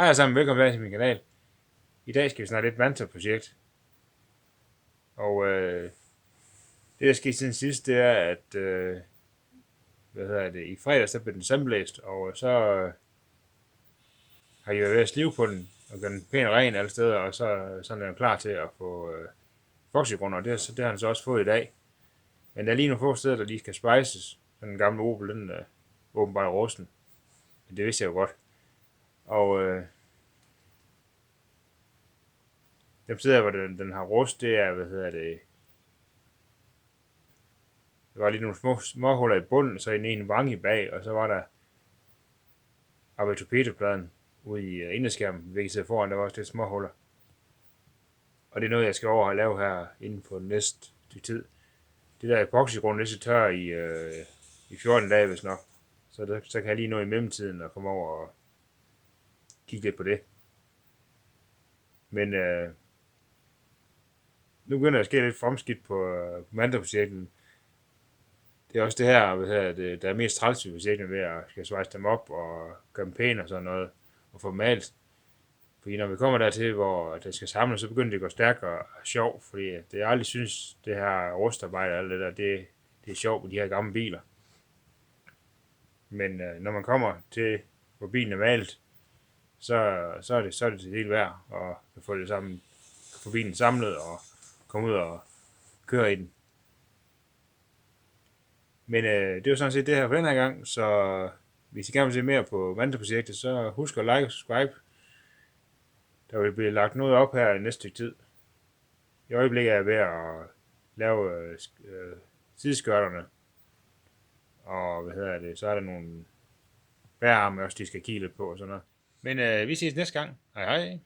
Hej alle sammen, velkommen til min kanal. I dag skal vi snakke lidt Manta-projekt. Og det der skete siden sidst, det er, at i fredags der blev den sandblæst, og så har I været ved at slive på den, og gøre den pænt ren alle steder, og så er den klar til at få foxygrund, og det har han så også fået i dag. Men der er lige nogle få steder, der lige skal spejses. Den gamle Opel, den er åbenbart rusten. Men det vidste jeg jo godt. Og dem steder, hvor den har rust, det er, der var lige nogle små huller i bunden, så i en vange bag, og så var der oppe i torpedopladen ude i inderskærmen, hvilket sidder foran, der var også lidt små huller. Og det er noget, jeg skal over og lave her inden for den næste tid. Det der epoxygrund, det skal tørre i 14 dage, hvis nok. Så kan jeg lige nå i mellemtiden og komme over og kigge lidt på det. Men nu begynder der at ske lidt fremskidt på Manta-projekten. Det er også det her, der er mest træls ved projekterne ved at skal svejse dem op og gøre dem pæne og sådan noget, og få malt. Fordi når vi kommer dertil, hvor det skal samles, så begynder det at gå stærkere og sjovt, fordi det jeg aldrig synes, det her rustarbejde og alt det der, det er sjovt med de her gamle biler. Men når man kommer til, hvor bilen er malet, så er det det hele værd, og kan få det sammen, få bilen samlet og komme ud og køre i den. Men det er jo sådan set det her for den her gang, så hvis I gerne vil se mere på Manta-projektet, så husk at like og subscribe. Der vil blive lagt noget op her i næste stykke tid. I øjeblikket er jeg ved at lave sideskørterne, og så er der nogle bærarme også, de skal kigge lidt på og sådan noget. Men vi ses næste gang. Hej hej.